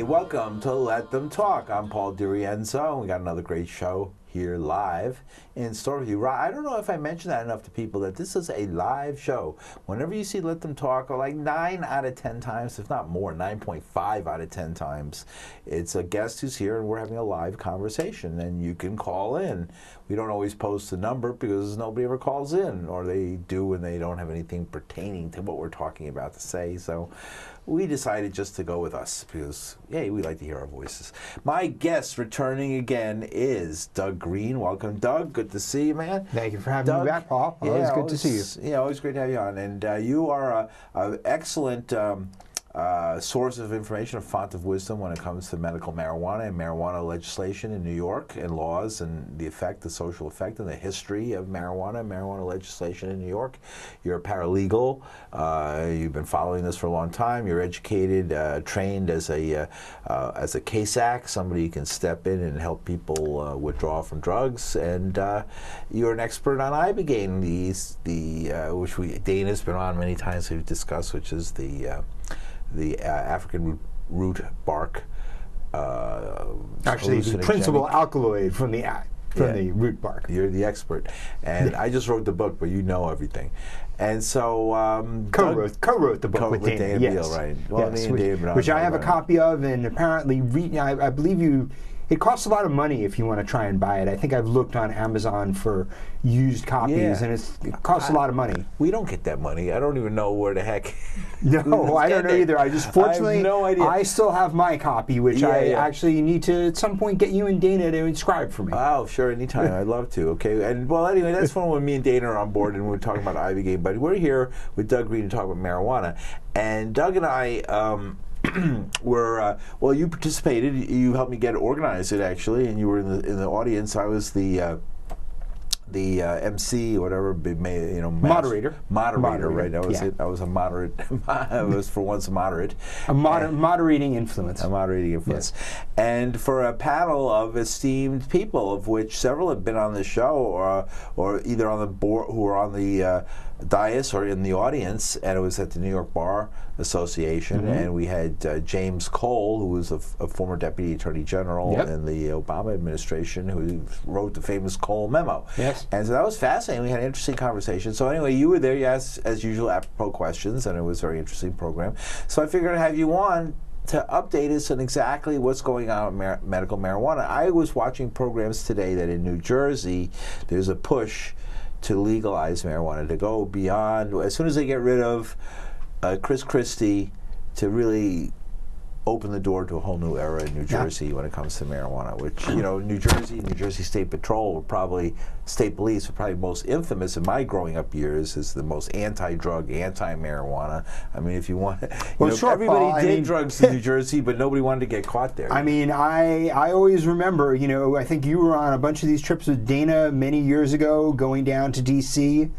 welcome to Let Them Talk. I'm Paul DiRienzo, and we got another great show here live in store with you. I don't know if I mentioned that enough to people, that this is a live show. Whenever you see Let Them Talk, or like 9 out of 10 times, if not more, 9.5 out of 10 times, it's a guest who's here and we're having a live conversation, and you can call in. We don't always post the number because nobody ever calls in, or they do when they don't have anything pertaining to what we're talking about to say. So we decided just to go with us because, yeah, we like to hear our voices. My guest returning again is Doug Greene. Welcome, Doug. Good to see you, man. Thank you for having me back, Paul. Always good to see you. Yeah, always great to have you on. And you are an excellent source of information, a font of wisdom when it comes to medical marijuana and marijuana legislation in New York and laws and the effect, the social effect and the history of marijuana legislation in New York. You're a paralegal. You've been following this for a long time. You're educated, trained as a case act, somebody who can step in and help people withdraw from drugs. And you're an expert on ibogaine, which Dana's been on many times. We've discussed, which is the African root bark. Actually, the principal alkaloid from the root bark. You're the expert, and I just wrote the book, but you know everything. And so co-wrote the book with Dana Beal, right? Well, yes, which I have a copy of, and apparently, I believe you. It costs a lot of money if you want to try and buy it. I think I've looked on Amazon for used copies, and it costs a lot of money. We don't get that money. I don't even know where the heck. No, I don't know either. I just, fortunately, I have no idea. I still have my copy, which I actually need to at some point get you and Dana to inscribe for me. Oh, sure, anytime. I'd love to. Okay, and well, anyway, that's fun when me and Dana are on board and we're talking about ibogaine. But we're here with Doug Greene to talk about marijuana, and Doug and I. Well, you participated. You helped me get it organized, actually, and you were in the audience. I was the MC, or whatever, moderator, right? That was it. I was a moderate. I was for once a moderate. Moderating influence. A moderating influence. Yes. And for a panel of esteemed people, of which several have been on the show, or either on the board, who were on the dais or in the audience, and it was at the New York Bar Association, and we had James Cole, who was a former Deputy Attorney General in the Obama administration, who wrote the famous Cole Memo. Yes. And so that was fascinating. We had an interesting conversation. So anyway, you were there, you asked, as usual, apropos questions, and it was a very interesting program. So I figured I'd have you on to update us on exactly what's going on with medical marijuana. I was watching programs today that in New Jersey, there's a push to legalize marijuana, to go beyond, as soon as they get rid of Chris Christie, to really open the door to a whole new era in New Jersey when it comes to marijuana, which, New Jersey State Patrol, State Police were probably most infamous in my growing up years as the most anti-drug, anti-marijuana. I mean, if you want, everybody did drugs in New Jersey, but nobody wanted to get caught there. I mean, I always remember, I think you were on a bunch of these trips with Dana many years ago, going down to D.C.,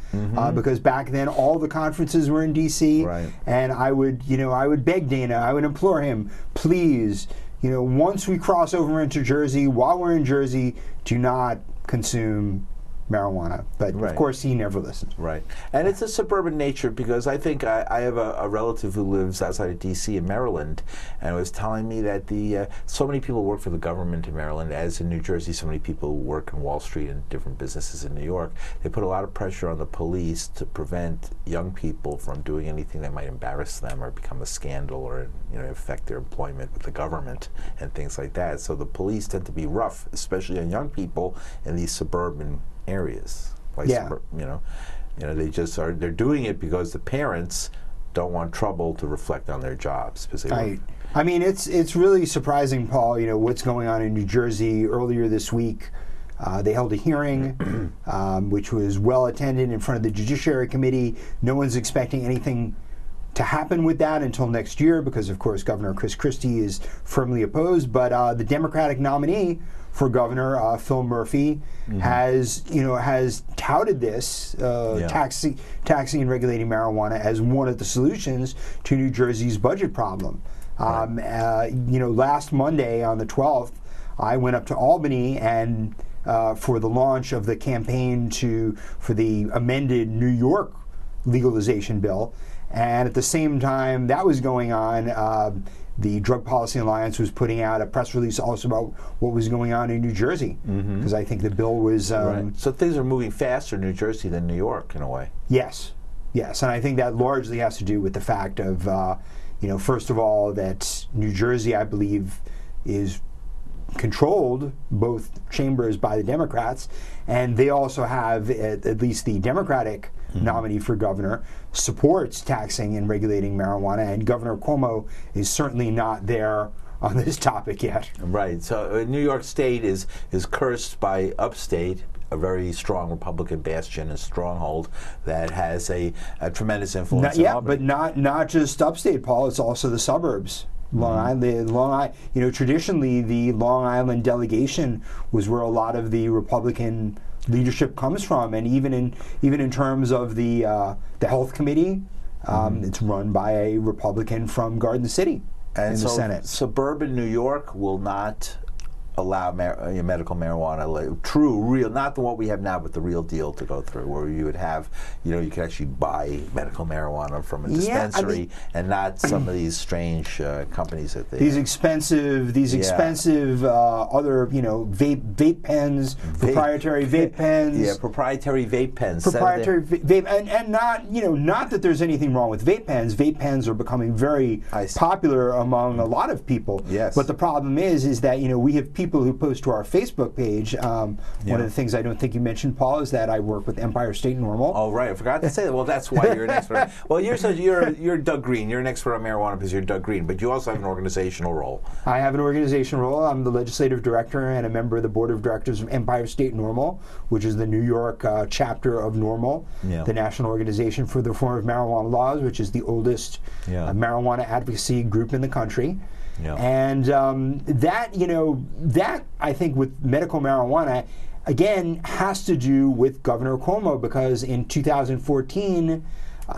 because back then all the conferences were in D.C., right. And I would beg Dana, I would implore him, please, once we cross over into Jersey, while we're in Jersey, do not consume marijuana. But of course he never listened. Right. And it's a suburban nature, because I think I have a relative who lives outside of D.C. in Maryland, and was telling me that so many people work for the government in Maryland, as in New Jersey so many people work in Wall Street and different businesses in New York. They put a lot of pressure on the police to prevent young people from doing anything that might embarrass them or become a scandal or affect their employment with the government and things like that. So the police tend to be rough, especially on young people in these suburban areas. They just are. They're doing it because the parents don't want trouble to reflect on their jobs. I mean, it's really surprising, Paul. What's going on in New Jersey. Earlier this week, they held a hearing, which was well attended in front of the Judiciary Committee. No one's expecting anything to happen with that until next year, because of course Governor Chris Christie is firmly opposed. But the Democratic nominee for governor, Phil Murphy, has touted this taxing and regulating marijuana as one of the solutions to New Jersey's budget problem. Last Monday on the 12th, I went up to Albany and for the launch of the campaign for the amended New York legalization bill. And at the same time that was going on, the Drug Policy Alliance was putting out a press release also about what was going on in New Jersey, because I think the bill was... right. So things are moving faster in New Jersey than New York, in a way. Yes, yes, and I think that largely has to do with the fact of, first of all, that New Jersey, I believe, is controlled, both chambers, by the Democrats, and they also have, at least the Democratic nominee for governor, supports taxing and regulating marijuana, and Governor Cuomo is certainly not there on this topic yet. Right. So New York State is cursed by upstate, a very strong Republican bastion, a stronghold that has a tremendous influence in Albany. But not just upstate, Paul. It's also the suburbs. Long Island, traditionally the Long Island delegation was where a lot of the Republican leadership comes from, and even in terms of the health committee, it's run by a Republican from Garden City in the Senate. Suburban New York will not allow medical marijuana, true, real, not what we have now, but the real deal to go through, where you would have, you could actually buy medical marijuana from a dispensary, and not some of these strange companies that they... These expensive other, vape pens, proprietary vape pens. Yeah, proprietary vape pens. Proprietary vape, and not that there's anything wrong with vape pens. Vape pens are becoming very popular among a lot of people. Yes. But the problem is that, we have people who post to our Facebook page. One of the things I don't think you mentioned, Paul, is that I work with Empire State NORML. Oh, right. I forgot to say that. Well, that's why you're an expert. Well, you're Doug Greene. You're an expert on marijuana because you're Doug Greene, but you also have an organizational role. I have an organizational role. I'm the legislative director and a member of the board of directors of Empire State NORML, which is the New York chapter of NORML, the National Organization for the Reform of Marijuana Laws, which is the oldest marijuana advocacy group in the country. Yeah. And that I think with medical marijuana, again, has to do with Governor Cuomo, because in 2014,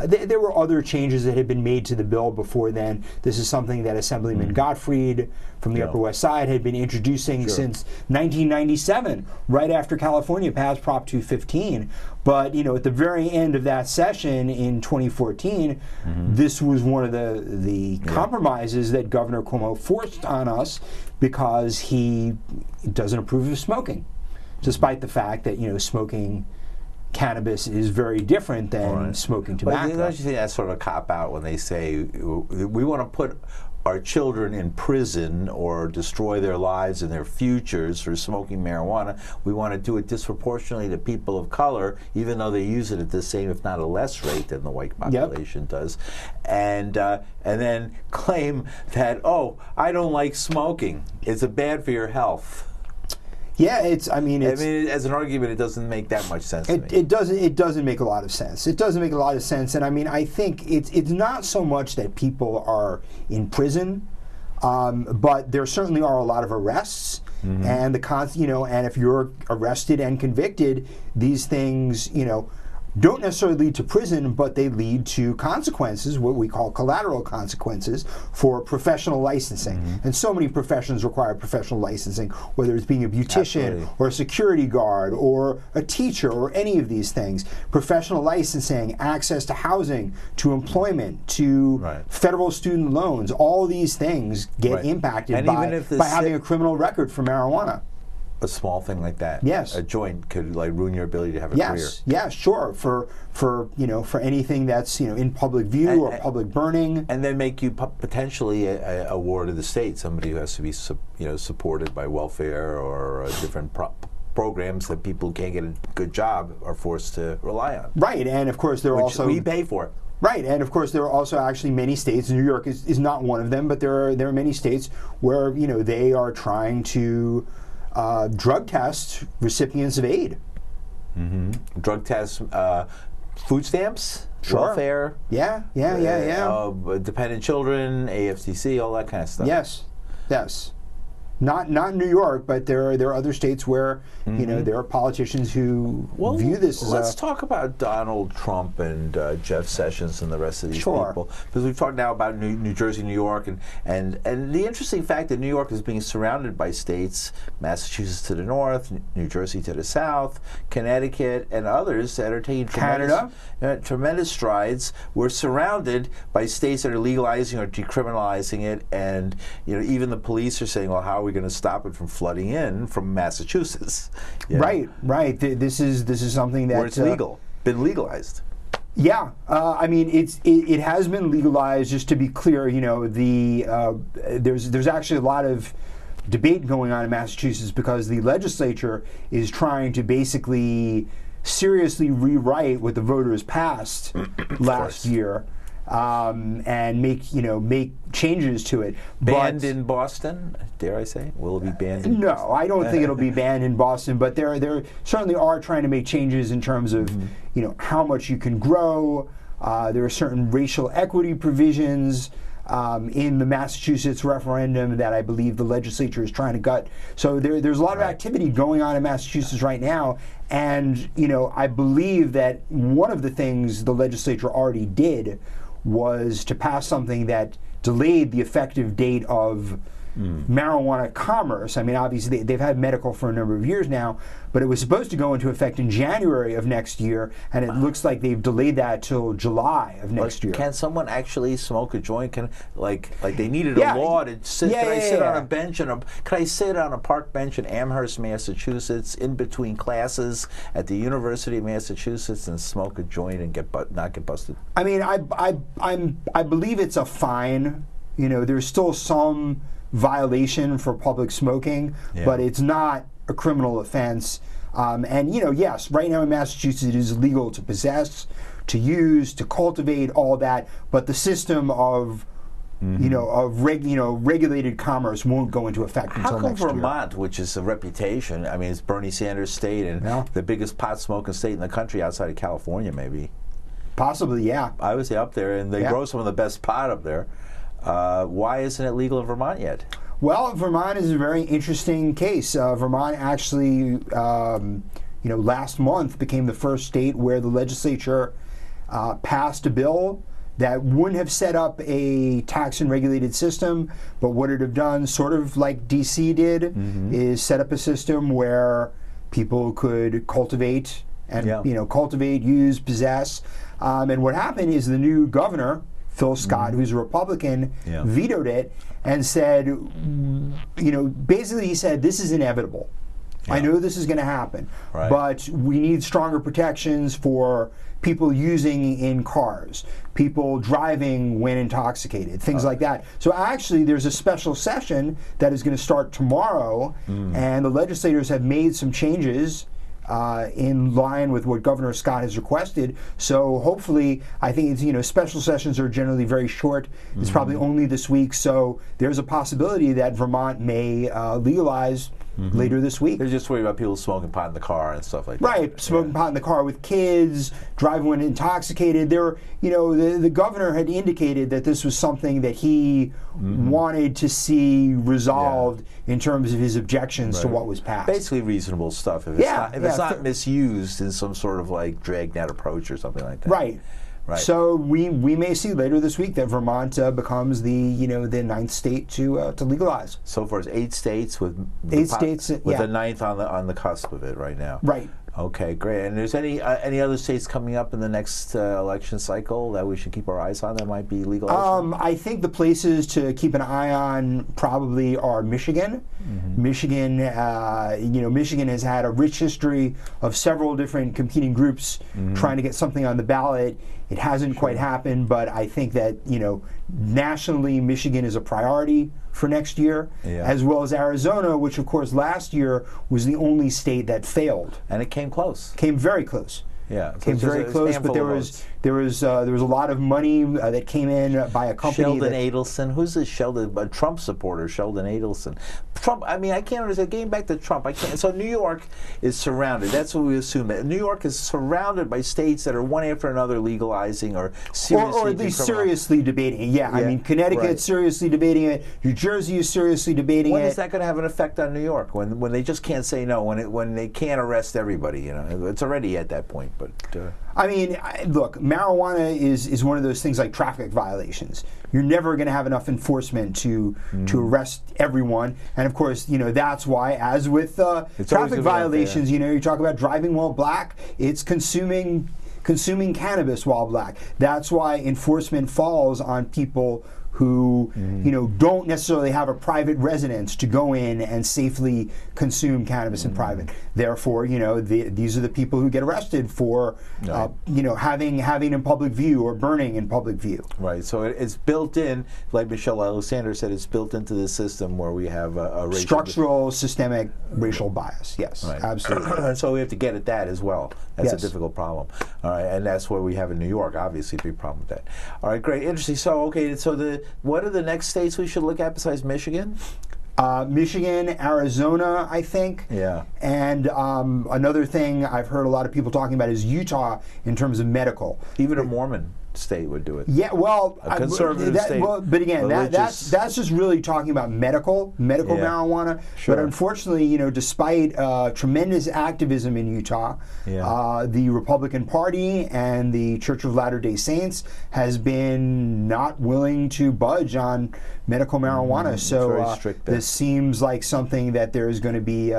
there were other changes that had been made to the bill before then. This is something that Assemblyman Gottfried from the Upper West Side had been introducing since 1997, right after California passed Prop 215. But at the very end of that session in 2014, this was one of the compromises that Governor Cuomo forced on us, because he doesn't approve of smoking, despite the fact that smoking cannabis is very different than smoking tobacco. Well, don't you think that's sort of a cop-out when they say we want to put our children in prison or destroy their lives and their futures for smoking marijuana? We want to do it disproportionately to people of color, even though they use it at the same, if not a less rate than the white population does, and then claim that, I don't like smoking, it's bad for your health. Yeah, as an argument, it doesn't make that much sense to me. It doesn't make a lot of sense. It doesn't make a lot of sense, and I think it's not so much that people are in prison, but there certainly are a lot of arrests, and and if you're arrested and convicted, these things don't necessarily lead to prison, but they lead to consequences, what we call collateral consequences, for professional licensing. And so many professions require professional licensing, whether it's being a beautician or a security guard or a teacher or any of these things. Professional licensing, access to housing, to employment, to federal student loans, all these things get impacted by having a criminal record for marijuana. A small thing like that, a joint could ruin your ability to have a career. Yes, sure. For anything that's in public view or public burning, and then make you potentially a ward of the state, somebody who has to be supported by welfare or different programs that people who can't get a good job are forced to rely on. Right, and of course we pay for it. Right, and of course there are also actually many states. New York is not one of them, but there are many states where they are trying to drug test recipients of aid. Drug tests, food stamps, welfare. Yeah. Dependent children, AFCC, all that kind of stuff. Yes. Not in New York, but there are other states where there are politicians who view this as let's talk about Donald Trump and Jeff Sessions and the rest of these people, because we've talked now about New Jersey, New York, and the interesting fact that New York is being surrounded by states, Massachusetts to the north, New Jersey to the south, Connecticut, and others that are taking tremendous strides. We're surrounded by states that are legalizing or decriminalizing it, and even the police are saying, well, how are we going to stop it from flooding in from Massachusetts? Right. This is something that where it's been legalized. Yeah, I mean it has been legalized. Just to be clear, there's actually a lot of debate going on in Massachusetts because the legislature is trying to basically seriously rewrite what the voters passed last year. And make changes to it. Banned in Boston, dare I say? Will it be banned in Boston? No, I don't think it'll be banned in Boston, but there certainly are trying to make changes in terms of how much you can grow. There are certain racial equity provisions in the Massachusetts referendum that I believe the legislature is trying to gut. So there's a lot of activity going on in Massachusetts right now, and I believe that one of the things the legislature already did was to pass something that delayed the effective date of marijuana commerce. I mean, obviously they've had medical for a number of years now, but it was supposed to go into effect in January of next year, and it looks like they've delayed that till July of next year. Can someone actually smoke a joint? Like they needed a law to sit? Can I sit on a bench can I sit on a park bench in Amherst, Massachusetts, in between classes at the University of Massachusetts, and smoke a joint and not get busted? I mean, I believe it's a fine. There's still some violation for public smoking, but it's not a criminal offense. And yes, right now in Massachusetts it is legal to possess, to use, to cultivate, all that, but the system of regulated commerce won't go into effect until next year. How come Vermont, which is a reputation, I mean, it's Bernie Sanders' state and the biggest pot smoking state in the country outside of California, maybe? Possibly, yeah. I would say up there, and they grow some of the best pot up there. Why isn't it legal in Vermont yet? Well, Vermont is a very interesting case. Vermont actually, last month became the first state where the legislature passed a bill that wouldn't have set up a tax and regulated system, but what it have done, sort of like D.C. did, is set up a system where people could cultivate and cultivate, use, possess. And what happened is the new governor, Phil Scott, who's a Republican, vetoed it and said, basically he said, this is inevitable. I know this is going to happen, but we need stronger protections for people using in cars, people driving when intoxicated, things like that. So actually there's a special session that is going to start tomorrow, and the legislators have made some changes in line with what Governor Scott has requested. So hopefully, I think it's, special sessions are generally very short. It's probably only this week. So there's a possibility that Vermont may legalize later this week. They're just worried about people smoking pot in the car and stuff like that. Right, smoking pot in the car with kids, driving when intoxicated. There, the governor had indicated that this was something that he wanted to see resolved in terms of his objections to what was passed. Basically reasonable stuff. If it's not misused in some sort of like dragnet approach or something like that. Right. So we may see later this week that Vermont becomes the the ninth state to legalize. So far, it's 8 states with the ninth on the cusp of it right now. Right. Okay, great. And there's any other states coming up in the next election cycle that we should keep our eyes on that might be legalized? I think the places to keep an eye on probably are Michigan. Michigan, Michigan has had a rich history of several different competing groups trying to get something on the ballot. It hasn't quite happened, but I think that nationally, Michigan is a priority for next year, as well as Arizona, which of course last year was the only state that failed. And it came close. Came very close. Yeah, came very close, but there was there was a lot of money that came in by a company. Sheldon Adelson. Who's this Sheldon? A Trump supporter, Sheldon Adelson. Trump. I mean, I can't understand. Getting back to Trump, I can't. So New York is surrounded. That's what we assume. New York is surrounded by states that are one after another legalizing or seriously or at least seriously debating it. Yeah, I mean, Connecticut's seriously debating it. New Jersey is seriously debating it. When is that going to have an effect on New York? When they just can't say no. When they can't arrest everybody. You know, it's already at that point. But I mean, look, marijuana is one of those things like traffic violations. You're never going to have enough enforcement to arrest everyone, and of course, you know, that's why, as with traffic violations, you know, you talk about driving while black, it's consuming cannabis while black. That's why enforcement falls on people who you know, don't necessarily have a private residence to go in and safely consume cannabis in private. Therefore, you know, these are the people who get arrested for you know, having in public view or burning in public view. Right. So it's built in, like Michelle Alexander said, it's built into the system where we have a racial structural, systemic racial bias. Yes, absolutely. And so we have to get at that as well. That's a difficult problem. All right, and that's what we have in New York. Obviously, a big problem with that. All right, great, interesting. So, okay, so what are the next states we should look at besides Michigan? Michigan, Arizona, I think. Yeah. And another thing I've heard a lot of people talking about is Utah in terms of medical. Even a Mormon state would do it. Yeah, well, a conservative state. Well, but again, that's just really talking about medical marijuana. Sure. But unfortunately, you know, despite tremendous activism in Utah, the Republican Party and the Church of Latter-day Saints has been not willing to budge on medical marijuana. So this seems like something that there is going to be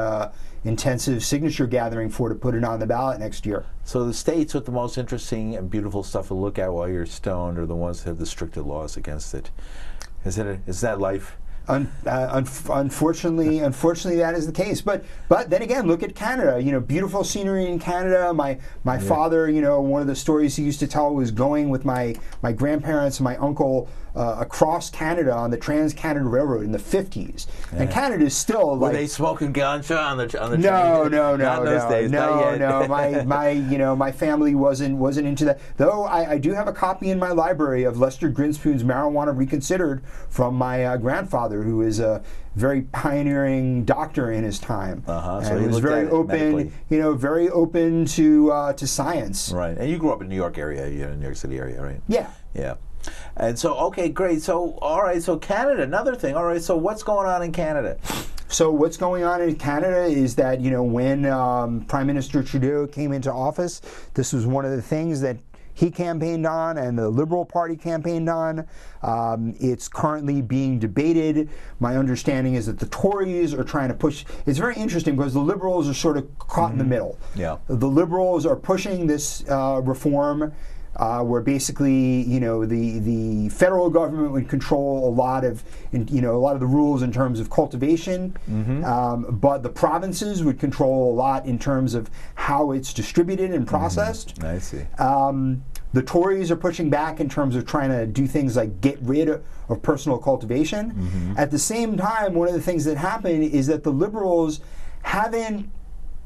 intensive signature gathering to put it on the ballot next year. So the states with the most interesting and beautiful stuff to look at while you're stoned are the ones that have the stricter laws against it. Is that life? Unfortunately, that is the case. But then again, look at Canada. You know, beautiful scenery in Canada. My father, you know, one of the stories he used to tell was going with my grandparents and my uncle across Canada on the Trans-Canada Railroad in the 50s. And Canada is still like... Were they smoking ganja on the train? No. Not in those days, not yet. My family wasn't into that. Though I do have a copy in my library of Lester Grinspoon's Marijuana Reconsidered from my grandfather, who is a very pioneering doctor in his time, so and he was very open, very open to science. Right, and you grew up in the New York area, in New York City area, right? Yeah. Yeah. And so, okay, great. So, all right, so Canada, another thing. All right, so what's going on in Canada? So what's going on in Canada is that, you know, when Prime Minister Trudeau came into office, this was one of the things that he campaigned on and the Liberal Party campaigned on. It's currently being debated. My understanding is that the Tories are trying to push. It's very interesting because the Liberals are sort of caught in the middle. Yeah. The Liberals are pushing this reform where basically, you know, the federal government would control a lot of the rules in terms of cultivation, but the provinces would control a lot in terms of how it's distributed and processed. I see. The Tories are pushing back in terms of trying to do things like get rid of personal cultivation. At the same time, one of the things that happened is that the Liberals haven't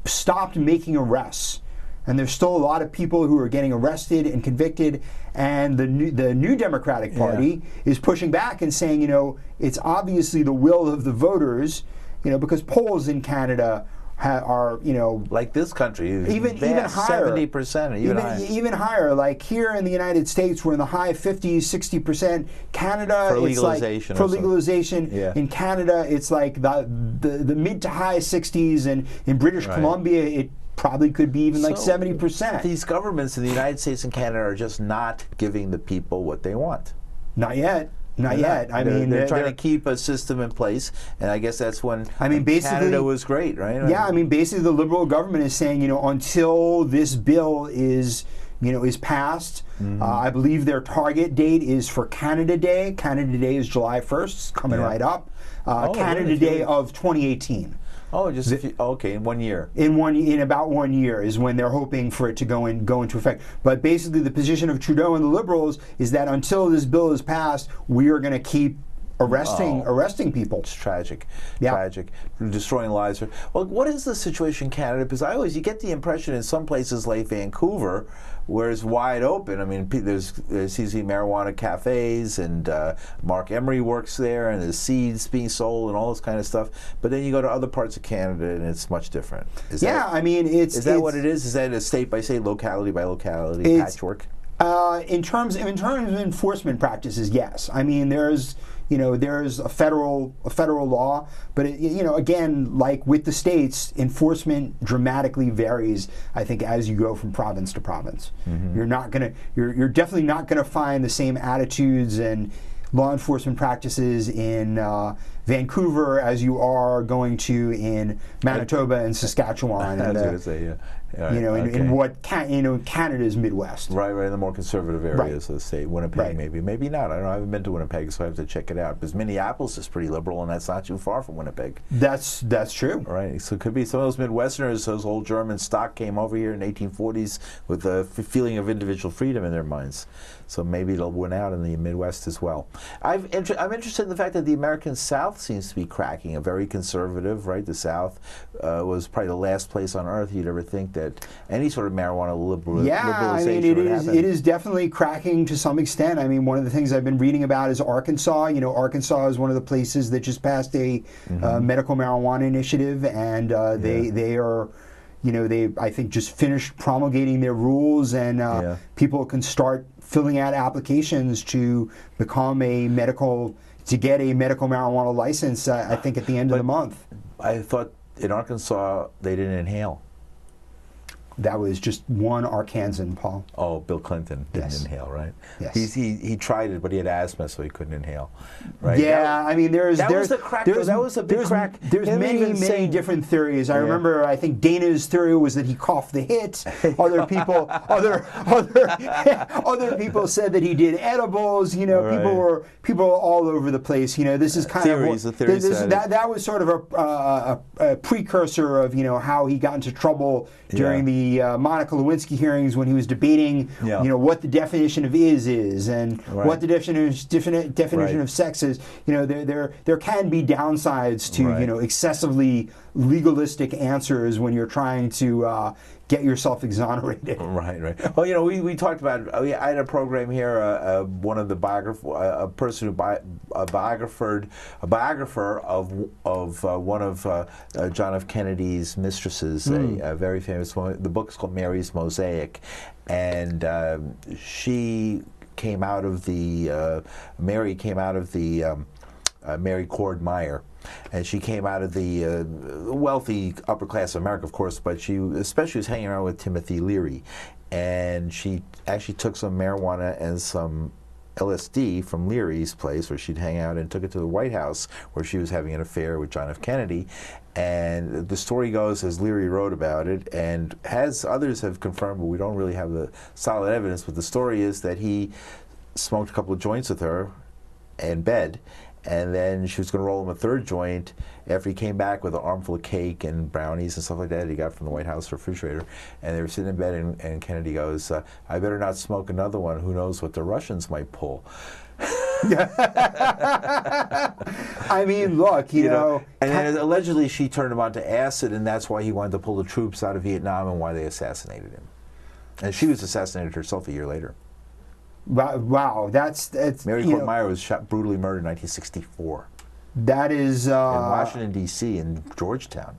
stopped making arrests. And there's still a lot of people who are getting arrested and convicted, and the new Democratic Party is pushing back and saying, you know, it's obviously the will of the voters, you know, because polls in Canada are, you know, like this country, even higher, 70%, even higher. Like here in the United States, we're in the high 50s, 60%. Canada, for legalization. It's like, for legalization. In Canada, it's like the mid to high 60s, and in British Columbia, it probably could be even like 70%. These governments in the United States and Canada are just not giving the people what they want. Not yet. Not yet. I mean, they're trying to keep a system in place, and I guess that's when Canada was great, right? Yeah, I mean, basically the Liberal government is saying, you know, until this bill is passed, I believe their target date is for Canada Day. Canada Day is July 1st, it's coming right up. Canada Day of 2018. Oh, just in 1 year. In about 1 year is when they're hoping for it to go into effect. But basically, the position of Trudeau and the Liberals is that until this bill is passed, we are going to keep arresting people. It's tragic, Yeah. tragic, destroying lives. Well, what is the situation in Canada? Because you get the impression in some places like Vancouver, where it's wide open. I mean, there seems to be marijuana cafes, and Mark Emery works there, and there's seeds being sold and all this kind of stuff. But then you go to other parts of Canada, and it's much different. Is that what it is? Is that a state by state, locality by locality patchwork? In terms of enforcement practices, yes. I mean, there's a federal law, but again, like with the states, enforcement dramatically varies. I think as you go from province to province, you're definitely not gonna find the same attitudes and law enforcement practices in Vancouver as you are going to in Manitoba and Saskatchewan. I was going to say, yeah. In what Canada's Midwest. Right, in the more conservative areas of the state. Winnipeg, maybe not. I don't know. I haven't been to Winnipeg, so I have to check it out. Because Minneapolis is pretty liberal, and that's not too far from Winnipeg. That's true. Right. So it could be some of those Midwesterners, those old German stock came over here in the 1840s with a feeling of individual freedom in their minds. So maybe it'll win out in the Midwest as well. I'm interested in the fact that the American South seems to be cracking. A very conservative, right? The South was probably the last place on earth you'd ever think that any sort of marijuana liberalization would happen. It is definitely cracking to some extent. I mean, one of the things I've been reading about is Arkansas. Arkansas is one of the places that just passed a medical marijuana initiative, and they are. They, I think, just finished promulgating their rules, and people can start filling out applications to become to get a medical marijuana license, I think, at the end of the month. I thought in Arkansas they didn't inhale. That was just one Arkansan, Paul. Oh, Bill Clinton didn't inhale, right? Yes. He tried it, but he had asthma, so he couldn't inhale. Right? Yeah, I mean, that was a big crack. There's many different theories. I remember, I think Dana's theory was that he coughed the hit. Other people, other people said that he did edibles. People all over the place. This is kind of that was sort of a precursor of how he got into trouble during the Monica Lewinsky hearings when he was debating, what the definition of is and what the definition of sex is. There can be downsides to excessively legalistic answers when you're trying to get yourself exonerated. Right. Well, we talked about. I had a program here. One of the a biographer of one of John F. Kennedy's mistresses, a very famous woman. The book's called Mary's Mosaic, and she came out of the Mary Cord Meyer. And she came out of the wealthy upper class of America, of course, but she especially was hanging around with Timothy Leary. And she actually took some marijuana and some LSD from Leary's place where she'd hang out and took it to the White House where she was having an affair with John F. Kennedy. And the story goes, as Leary wrote about it, and as others have confirmed, but we don't really have the solid evidence, but the story is that he smoked a couple of joints with her in bed, and then she was going to roll him a third joint after he came back with an armful of cake and brownies and stuff like that he got from the White House refrigerator. And they were sitting in bed, and Kennedy goes, I better not smoke another one. Who knows what the Russians might pull. I mean, look, you know. And then allegedly she turned him on to acid, and that's why he wanted to pull the troops out of Vietnam and why they assassinated him. And she was assassinated herself a year later. Wow, that's Mary Cord Meyer was brutally murdered in 1964. That is in Washington D.C. in Georgetown.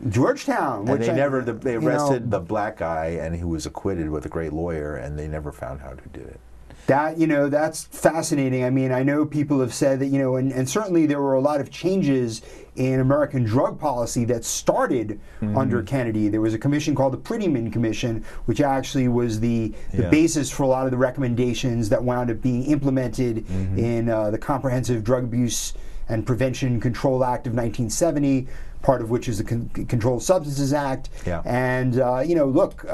Georgetown, and they arrested the black guy, and he was acquitted with a great lawyer, and they never found out who did it. That's fascinating. I mean, I know people have said that, and certainly there were a lot of changes in American drug policy that started under Kennedy. There was a commission called the Prettyman Commission, which actually was the basis for a lot of the recommendations that wound up being implemented in the Comprehensive Drug Abuse and Prevention Control Act of 1970, part of which is the Controlled Substances Act. And, look,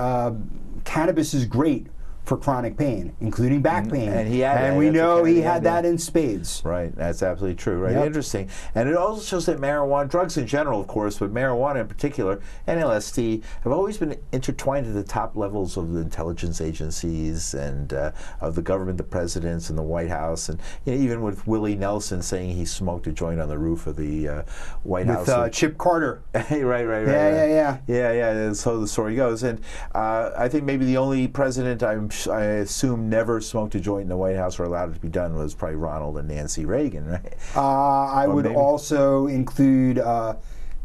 cannabis is great for chronic pain, including back pain. And he had that. And we That's know okay. he had that in spades. Right, that's absolutely true. Right, Yep. interesting. And it also shows that marijuana, drugs in general, of course, but marijuana in particular, and LSD, have always been intertwined at the top levels of the intelligence agencies and of the government, the presidents and the White House, and even with Willie Nelson saying he smoked a joint on the roof of the White House. With Chip Carter. right. Yeah. So the story goes. And I think maybe the only president I assume never smoked a joint in the White House or allowed it to be done was probably Ronald and Nancy Reagan, right? I would also include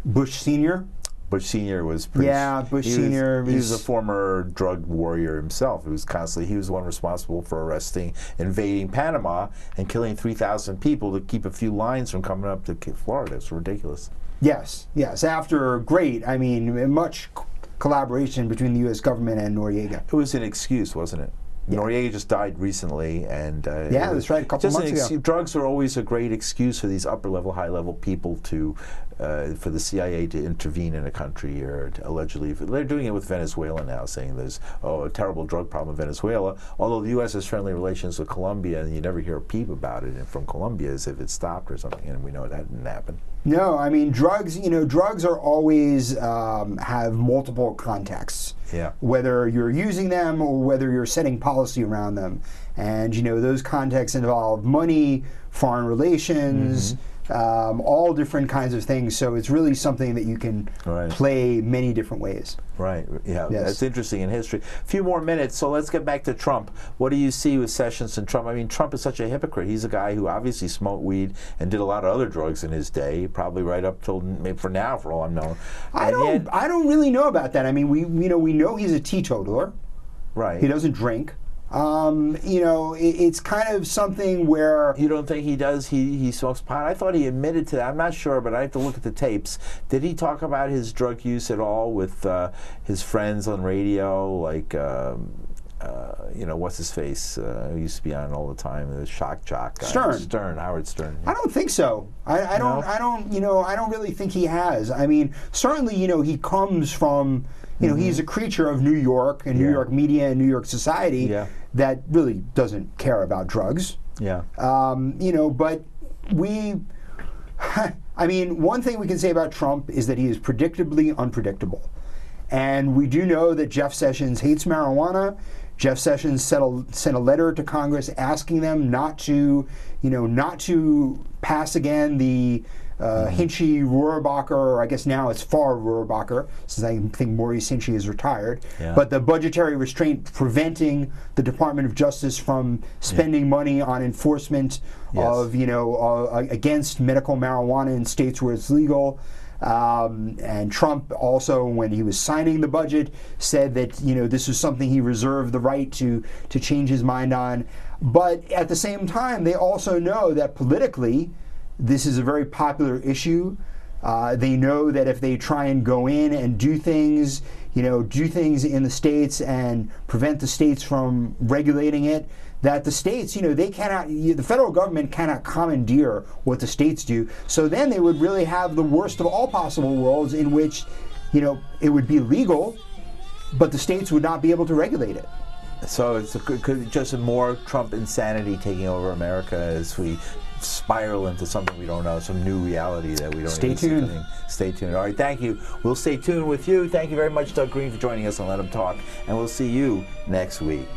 Bush Sr. Bush Sr. was pretty... Yeah, Bush Sr. He was a former drug warrior himself. He was the one responsible for arresting, invading Panama, and killing 3,000 people to keep a few lines from coming up to Florida. It's ridiculous. Yes. After much collaboration between the U.S. government and Noriega. It was an excuse, wasn't it? Yeah. Noriega just died recently, and that's right, a couple months ago. Drugs are always a great excuse for these upper-level, high-level people to, for the CIA to intervene in a country, or to allegedly, they're doing it with Venezuela now, saying there's a terrible drug problem in Venezuela. Although the U.S. has friendly relations with Colombia, and you never hear a peep about it from Colombia as if it stopped or something, and we know that didn't happen. No, drugs. Drugs are always have multiple contexts. Yeah. Whether you're using them or whether you're setting policy around them, and those contexts involve money, foreign relations, all different kinds of things. So it's really something that you can play many different ways. Right. Yeah. Yes. That's interesting in history. A few more minutes, so let's get back to Trump. What do you see with Sessions and Trump? Trump is such a hypocrite. He's a guy who obviously smoked weed and did a lot of other drugs in his day, probably right up till maybe for now, for all I'm known. I don't really know about that. We know he's a teetotaler. Right. He doesn't drink. It's kind of something where... You don't think he does? He smokes pot? I thought he admitted to that. I'm not sure, but I have to look at the tapes. Did he talk about his drug use at all with his friends on radio, like, what's his face, who used to be on all the time, the shock jock guy? Howard Stern. I don't think so. I don't really think he has. Certainly, he comes from... he's a creature of New York and New York media and New York society that really doesn't care about drugs. Yeah. But one thing we can say about Trump is that he is predictably unpredictable. And we do know that Jeff Sessions hates marijuana. Jeff Sessions sent a letter to Congress asking them not to pass again the Hinchy-Rohrabacher, or I guess now it's Farr-Rohrabacher, since I think Maurice Hinchy is retired, but the budgetary restraint preventing the Department of Justice from spending money on enforcement of, against medical marijuana in states where it's legal. And Trump also, when he was signing the budget, said that this was something he reserved the right to change his mind on. But at the same time, they also know that politically, this is a very popular issue. They know that if they try and go in and do things in the states and prevent the states from regulating it, that the states, they cannot, the federal government cannot commandeer what the states do. So then they would really have the worst of all possible worlds in which, it would be legal, but the states would not be able to regulate it. So it's just more Trump insanity taking over America as we spiral into something we don't know, some new reality that we don't Stay tuned. Stay tuned. All right, thank you. We'll stay tuned with you. Thank you very much, Doug Greene, for joining us on Let Him Talk, and we'll see you next week.